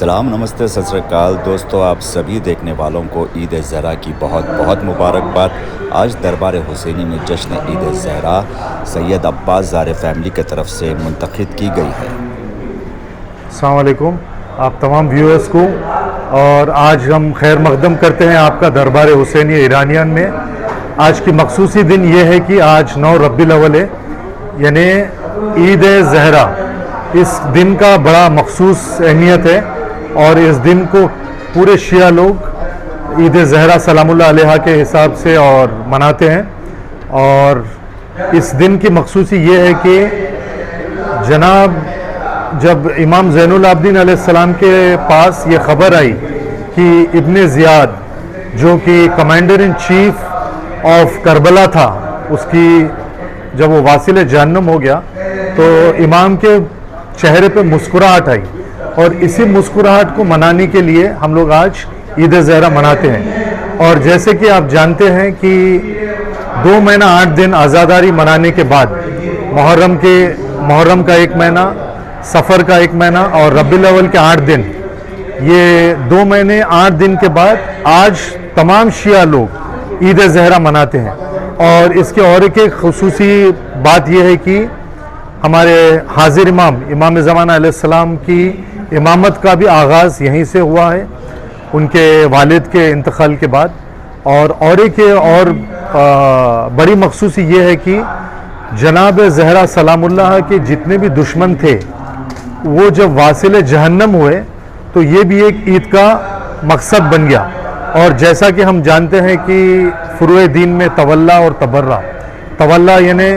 सलाम नमस्ते सत श्री अकाल दोस्तों, आप सभी देखने वालों को ईद ज़हरा की बहुत बहुत मुबारकबाद। आज दरबार हुसैनी में जश्न ईद ज़हरा सैयद अब्बास ज़ारे फैमिली की तरफ से मुंतखब की गई है। अस्सलाम वालेकुम आप तमाम व्यूअर्स को, और आज हम खैर मकदम करते हैं आपका दरबार हुसैनी ईरानियन में। आज की मखसूसी दिन ये है कि आज 9 रब्बिल अव्वल है, यानी ईद ज़हरा। इस दिन का बड़ा मखसूस अहमियत है और इस दिन को पूरे शिया लोग ईद ज़हरा सलामुल्लाह अलैहा के हिसाब से और मनाते हैं। और इस दिन की मखसूसी ये है कि जनाब जब इमाम ज़ैनुल आबिदीन अलैहिस्सलाम के पास ये ख़बर आई कि इब्ने ज़ियाद जो कि commander in chief of Karbala था, उसकी जब वो वासिल जहन्नम हो गया तो इमाम के चेहरे पे मुस्कुराहट आई, और इसी मुस्कुराहट को मनाने के लिए हम लोग आज ईद ज़हरा मनाते हैं। और जैसे कि आप जानते हैं कि 2 महीना 8 दिन आज़ादारी मनाने के बाद मुहर्रम का 1 महीना, सफ़र का 1 महीना और रब्बिल अव्वल के 8 दिन, ये 2 महीने 8 दिन के बाद आज तमाम शिया लोग ईद ज़हरा मनाते हैं। और इसके और एक खुसूसी बात यह है कि हमारे हाजिर इमाम ज़माना अलैहिस्सलाम की इमामत का भी आगाज़ यहीं से हुआ है, उनके वालिद के इंतकाल के बाद। और एक और बड़ी मखसूसी ये है कि जनाब ज़हरा सलामुल्लाह के जितने भी दुश्मन थे वो जब वासिल जहन्नम हुए तो ये भी एक ईद का मकसद बन गया। और जैसा कि हम जानते हैं कि फुरुए दीन में तवल्ला और तवल्ला यानी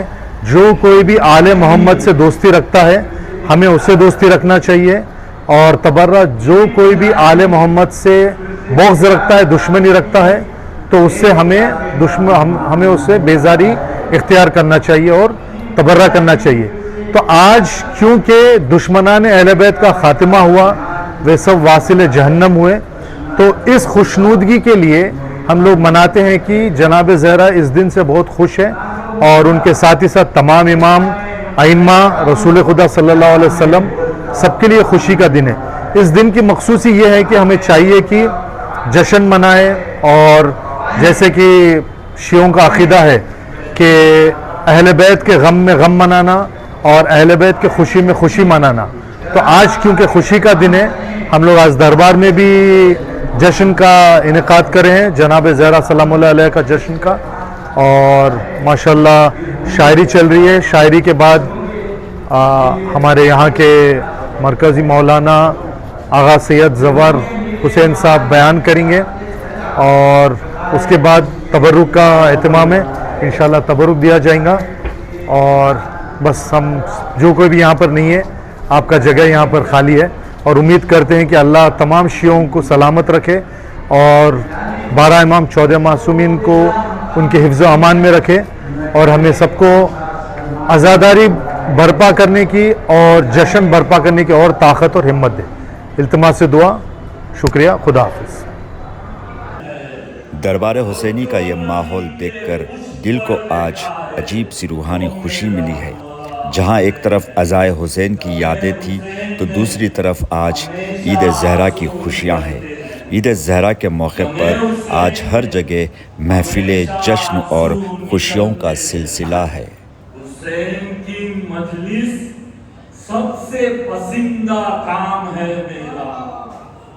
जो कोई भी आले मोहम्मद से दोस्ती रखता है हमें उससे दोस्ती रखना चाहिए, और तबर्रा जो कोई भी आले मोहम्मद से बुग़्ज़ रखता है, दुश्मनी रखता है, तो उससे हमें उससे बेजारी इख्तियार करना चाहिए और तबर्रा करना चाहिए। तो आज क्योंकि दुश्मनान अहले बैत का ख़ात्मा हुआ, वे सब वासिल जहन्नम हुए, तो इस खुशनुदगी के लिए हम लोग मनाते हैं कि जनाब ज़हरा इस दिन से बहुत खुश है, और उनके साथ ही साथ तमाम इमाम आइम्मा रसूल खुदा सल्लल्लाहु अलैहि वसल्लम सबके लिए खुशी का दिन है। इस दिन की मखसूसी ये है कि हमें चाहिए कि जश्न मनाएं, और जैसे कि शियों का अक़ीदा है कि अहले बैत के गम में गम मनाना और अहले बैत के खुशी में खुशी मनाना। तो आज क्योंकि खुशी का दिन है, हम लोग आज दरबार में भी जश्न का इनेकाद करे हैं, जनाब ज़हरा सलामुल्लाह अलैहा का जश्न का। और माशाल्लाह शायरी चल रही है। शायरी के बाद हमारे यहाँ के मरकज़ी मौलाना आगा सैयद ज़फ़र हुसैन साहब बयान करेंगे, और उसके बाद तबरुक का एहतमाम है, इंशाल्लाह तबरुक दिया जाएगा। और बस हम जो कोई भी यहाँ पर नहीं है, आपका जगह यहाँ पर खाली है, और उम्मीद करते हैं कि अल्लाह तमाम शियों को सलामत रखे और 12 इमाम 14 मासूमीन को उनके हिफ्ज़ अमान में रखे, और हमें सबको आज़ादारी बर्पा करने की और जश्न बर्पा करने की और ताकत और हिम्मत दे। इल्तिमास से दुआ, शुक्रिया, खुदा हाफ़िज़। दरबार हुसैनी का ये माहौल देखकर दिल को आज अजीब सी रूहानी खुशी मिली है। जहाँ एक तरफ अज़ाए हुसैन की यादें थी तो दूसरी तरफ आज ईद ज़हरा की खुशियाँ हैं। ईद ज़हरा के मौके पर आज हर जगह महफिले जश्न और खुशियों का सिलसिला है। हुसैन की मजलिस सबसे पसंदीदा काम है मेरा।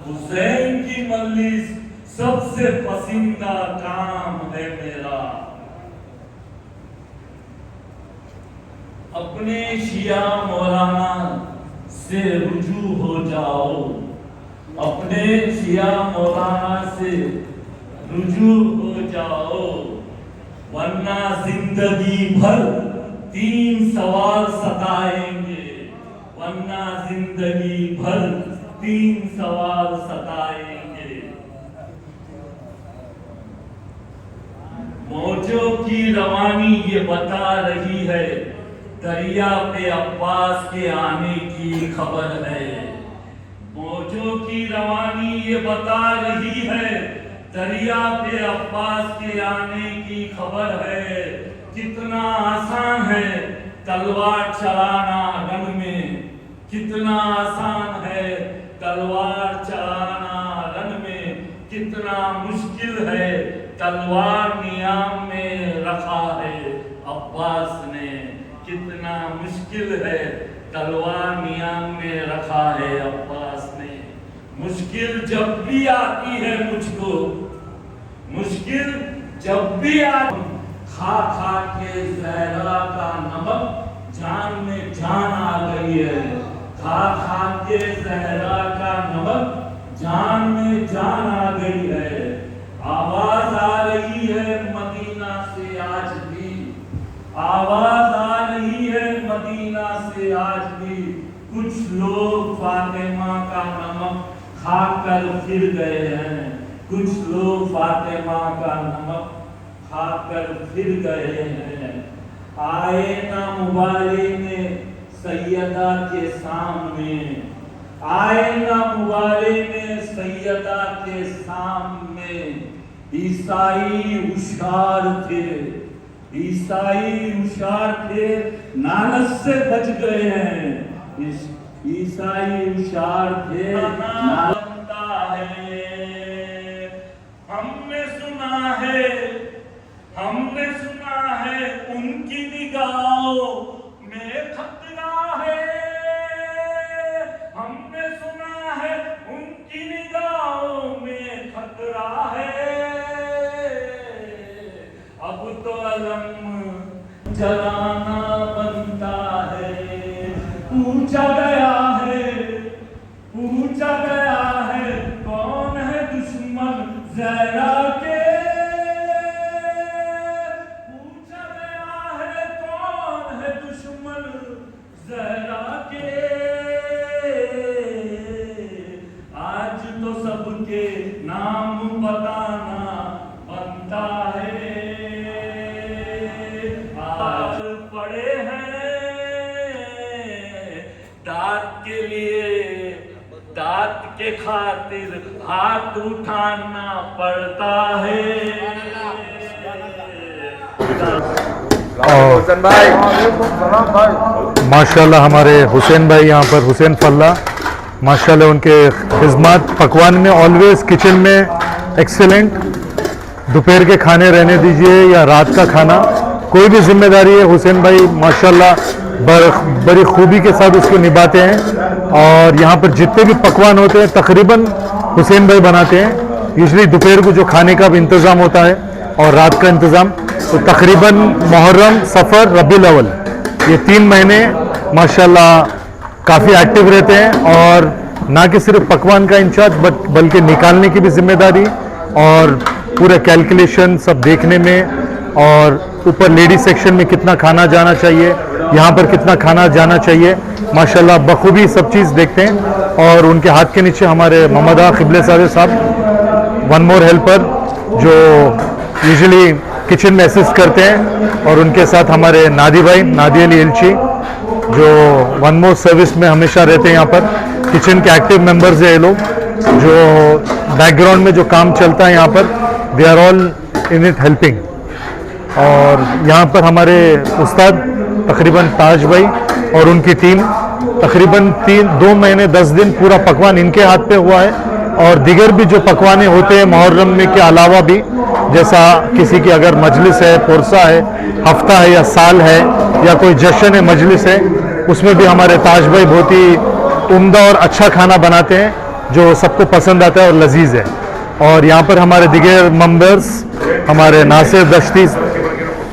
हुसैन की मजलिस सबसे पसंदीदा काम है मेरा। अपने शिया मौलाना से रुजू हो जाओ, अपने शिया मौलाना से रुजू हो जाओ, वरना जिंदगी भर 3 सवाल सताएंगे, वरना जिंदगी भर 3 सवाल सताएंगे। मौजों की रवानी ये बता रही है, दरिया पे अब्बास के आने की खबर है। मौजों की रवानी ये बता रही है, दरिया पे अब्बास के आने की खबर है। कितना आसान है तलवार चलाना रन में, कितना आसान है तलवार चलाना रण में कितना मुश्किल है, तलवार नियाम में रखा है अब्बास ने, कितना मुश्किल है, तलवार नियाम में रखा है अब्बास ने। मुश्किल जब भी आती है मुझको, मुश्किल जब भी आती, खा खा के जहरा का नमक जान में जान आ गई है, खा खा के जहरा का नमक जान में जान आ गई है। आवाज आ रही है मदीना से आज भी, आवाज आ रही है मदीना से आज भी। कुछ लोग फातिमा का नमक खाकर फिर गए हैं, कुछ लोग फातिमा का नमक खाकर फिर गए हैं। आए ना मुबारे में सैयदा के सामने, आए ना मुबारे में सैयदा के सामने। ईसाई होशियार थे, ईसाई होशियार थे, लानत से बच गए हैं। ईसाई होशियार थे, बनता है। हमने सुना है, हमने सुना है उनकी निगाहों में खतरा है, हमने सुना है उनकी निगाहों में खतरा है। अब तो अलम जलाना बनता है। पूछा गया है, पूछा गया है कौन है दुश्मन ज़हरा के, पूछा गया है कौन है दुश्मन ज़हरा के। आज तो सबके नाम बताना बनता है। आज पड़े हैं दांत के लिए, दांत के खातिर हाथ उठाना पड़ता है। और माशाल्लाह हमारे हुसैन भाई यहाँ पर, हुसैन फल्ला, माशाल्लाह उनके खिदमत पकवान में ऑलवेज किचन में एक्सेलेंट। दोपहर के खाने रहने दीजिए या रात का खाना, कोई भी जिम्मेदारी है हुसैन भाई माशाल्लाह बड़ी खूबी के साथ उसको निभाते हैं। और यहाँ पर जितने भी पकवान होते हैं तकरीबन हुसैन भाई बनाते हैं। यूजुअली दोपहर को जो खाने का भी इंतज़ाम होता है और रात का इंतज़ाम, तो तकरीबन मुहर्रम, सफ़र, रबीउल अव्वल, ये 3 महीने माशाल्लाह काफ़ी एक्टिव रहते हैं। और ना कि सिर्फ पकवान का इंचार्ज बल्कि निकालने की भी जिम्मेदारी और पूरे कैलकुलेशन सब देखने में, और ऊपर लेडीज सेक्शन में कितना खाना जाना चाहिए, यहाँ पर कितना खाना जाना चाहिए, माशाल्लाह बखूबी सब चीज़ देखते हैं। और उनके हाथ के नीचे हमारे मोहम्मद क़िबले साहब, वन मोर हेल्पर, जो यूजुअली किचन में असिस्ट करते हैं। और उनके साथ हमारे नादी भाई, नादी अली एलची, जो वन मोर सर्विस में हमेशा रहते हैं। यहाँ पर किचन के एक्टिव मेंबर्स हैं ये लोग, जो बैकग्राउंड में जो काम चलता है यहाँ पर, they are all in it helping. और यहाँ पर हमारे उस्ताद तकरीबन ताज भाई और उनकी टीम, तकरीबन 2 महीने 10 दिन पूरा पकवान इनके हाथ पे हुआ है। और दिगर भी जो पकवाने होते हैं मुहर्रम में के अलावा भी, जैसा किसी की अगर मजलिस है, पुरसा है, हफ्ता है या साल है या कोई जश्न है, मजलिस है, उसमें भी हमारे ताज भाई बहुत ही उम्दा और अच्छा खाना बनाते हैं जो सबको पसंद आता है और लजीज है। और यहाँ पर हमारे दिगर मेंबर्स, हमारे नासिर दश्ती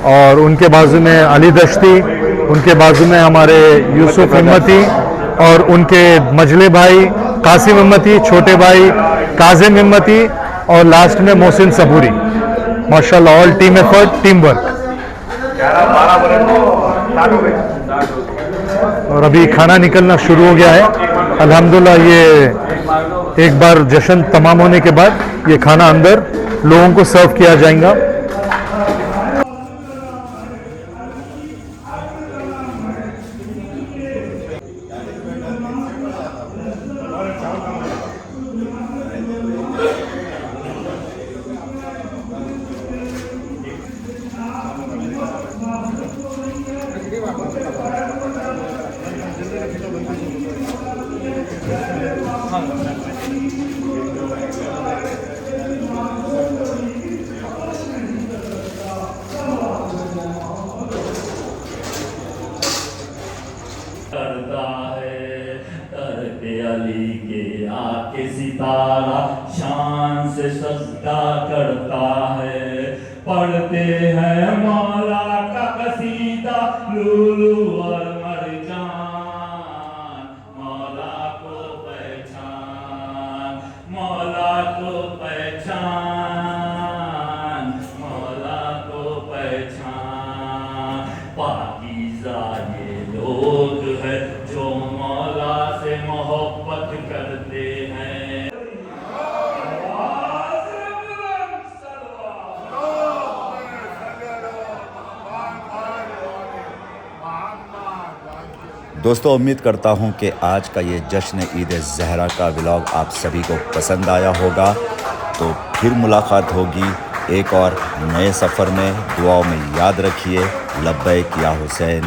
और उनके बाजू में अली दश्ती, उनके बाजू में हमारे यूसुफ हिम्मती और उनके मजले भाई कासिम हिम्मती, छोटे भाई काजिम हिम्मती और लास्ट में मोहसिन सबूरी। माशाल्लाह all team effort, team work. और अभी खाना निकलना शुरू हो गया है अल्हम्दुलिल्लाह। ये एक बार जश्न तमाम होने के बाद ये खाना अंदर लोगों को सर्व किया जाएगा। करता है करते अली के आके सितारा शान से सजदा करता है पढ़ते हैं मौला का कसीदा लूलू और मरजान मौला को पहचान मौला को पहचान मौला को पहचान पाकीज़ा ये लोग हैं जो मौला से मोहब्बत करते हैं दोस्तों उम्मीद करता हूँ कि आज का ये जश्न ईद ज़हरा का व्लॉग आप सभी को पसंद आया होगा। तो फिर मुलाकात होगी एक और नए सफ़र में। दुआओं में याद रखिए। लब्बैक या हुसैन।